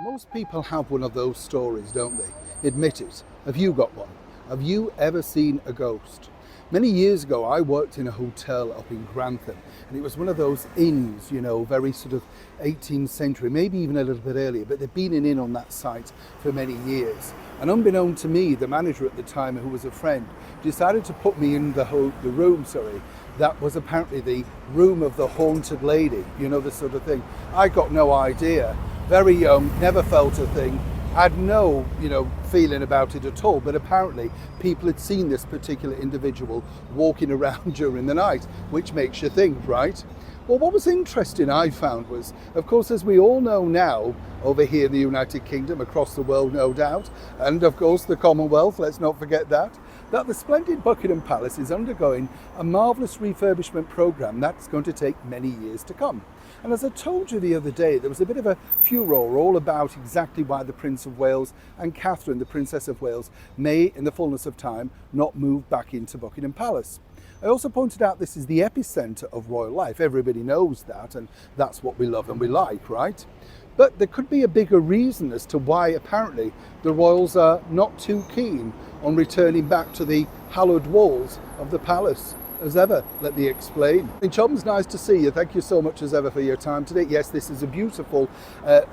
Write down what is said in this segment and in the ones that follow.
Most people have one of those stories, don't they? Admit it. Have you got one? Have you ever seen a ghost? Many years ago, I worked in a hotel up in Grantham, and it was one of those inns, very sort of 18th century, maybe even a little bit earlier, but there'd been an inn on that site for many years. And unbeknown to me, the manager at the time, who was a friend, decided to put me in the room, that was apparently the room of the haunted lady, this sort of thing. I got no idea. Very young, never felt a thing, had no, feeling about it at all, but apparently people had seen this particular individual walking around during the night, which makes you think, right? Well, what was interesting, I found, was, of course, as we all know now, over here in the United Kingdom, across the world, no doubt, and of course the Commonwealth, let's not forget that the splendid Buckingham Palace is undergoing a marvellous refurbishment programme that's going to take many years to come. And as I told you the other day, there was a bit of a furore all about exactly why the Prince of Wales and Catherine, the Princess of Wales, may, in the fullness of time, not move back into Buckingham Palace. I also pointed out this is the epicentre of royal life. Everybody knows that, and that's what we love and we like, right? But there could be a bigger reason as to why apparently the royals are not too keen on returning back to the hallowed walls of the palace as ever. Let me explain. Chums, nice to see you. Thank you so much as ever for your time today. Yes, this is a beautiful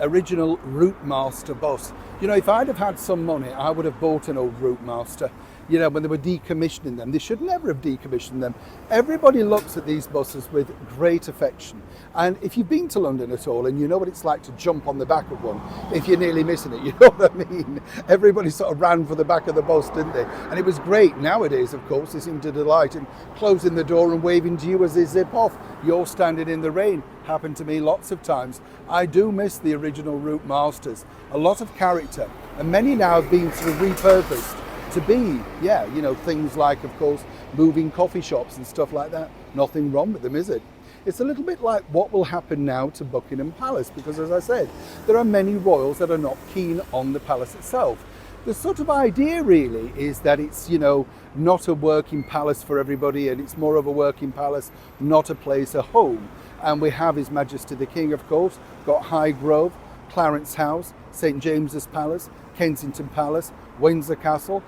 original Routemaster bus. If I'd have had some money, I would have bought an old Routemaster. When they were decommissioning them. They should never have decommissioned them. Everybody looks at these buses with great affection. And if you've been to London at all and you know what it's like to jump on the back of one, if you're nearly missing it, you know what I mean? Everybody sort of ran for the back of the bus, didn't they? And it was great. Nowadays, of course, they seem to delight in closing the door and waving to you as they zip off. You're standing in the rain. Happened to me lots of times. I do miss the original Routemasters. A lot of character. And many now have been sort of repurposed to be, things like, of course, moving coffee shops and stuff like that. Nothing wrong with them, is it? It's a little bit like what will happen now to Buckingham Palace, because as I said, there are many royals that are not keen on the palace itself. The sort of idea really is that it's, not a working palace for everybody, and it's more of a working palace, not a place, a home. And we have His Majesty the King, of course, got Highgrove, Clarence House, St James's Palace, Kensington Palace, Windsor Castle,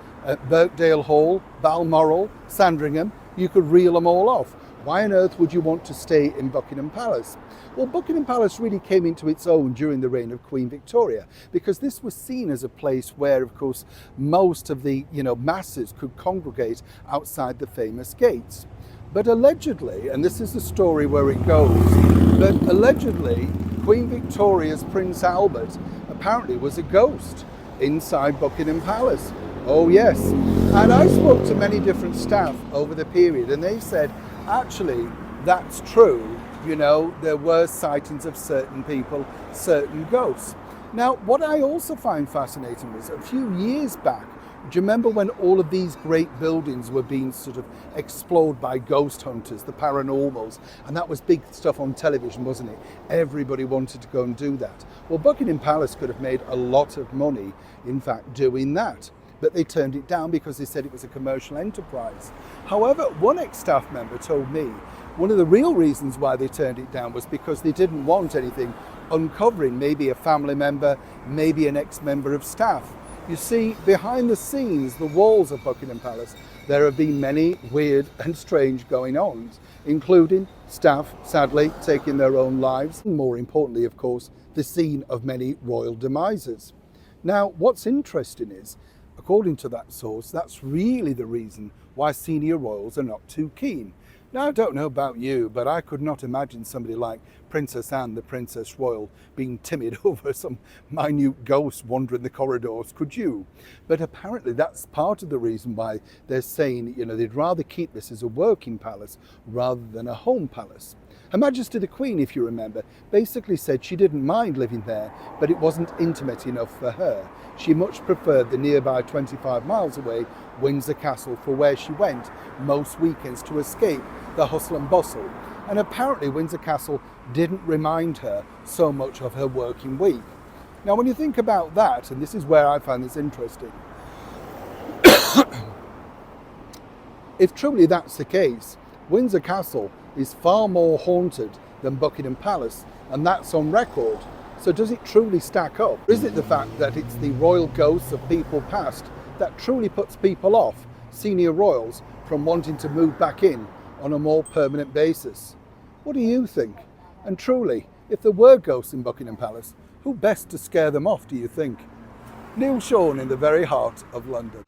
Birkdale Hall, Balmoral, Sandringham. You could reel them all off. Why on earth would you want to stay in Buckingham Palace? Well, Buckingham Palace really came into its own during the reign of Queen Victoria, because this was seen as a place where, of course, most of the masses could congregate outside the famous gates. But allegedly, and this is the story where it goes, but allegedly Queen Victoria's Prince Albert apparently was a ghost inside Buckingham Palace. Oh yes. And I spoke to many different staff over the period, and they said, actually, that's true. There were sightings of certain people, certain ghosts. Now, what I also find fascinating was a few years back, do you remember when all of these great buildings were being sort of explored by ghost hunters, the paranormals, and that was big stuff on television, wasn't it? Everybody wanted to go and do that. Well, Buckingham Palace could have made a lot of money, in fact, doing that. But they turned it down because they said it was a commercial enterprise. However, one ex-staff member told me one of the real reasons why they turned it down was because they didn't want anything uncovering maybe a family member, maybe an ex-member of staff. You see, behind the scenes, the walls of Buckingham Palace, there have been many weird and strange going-ons, including staff, sadly, taking their own lives, and more importantly, of course, the scene of many royal demises. Now, what's interesting is, according to that source, that's really the reason why senior royals are not too keen. Now, I don't know about you, but I could not imagine somebody like Princess Anne, the Princess Royal, being timid over some minute ghost wandering the corridors, could you? But apparently that's part of the reason why they're saying, they'd rather keep this as a working palace rather than a home palace. Her Majesty the Queen, if you remember, basically said she didn't mind living there, but it wasn't intimate enough for her. She much preferred the nearby 25 miles away Windsor Castle for where she went most weekends to escape the hustle and bustle. And apparently Windsor Castle didn't remind her so much of her working week. Now, when you think about that, and this is where I find this interesting, if truly that's the case, Windsor Castle is far more haunted than Buckingham Palace, and that's on record. So does it truly stack up? Or is it the fact that it's the royal ghosts of people past that truly puts people off, senior royals, from wanting to move back in on a more permanent basis? What do you think? And truly, if there were ghosts in Buckingham Palace, who best to scare them off, do you think? Neil Sean in the very heart of London.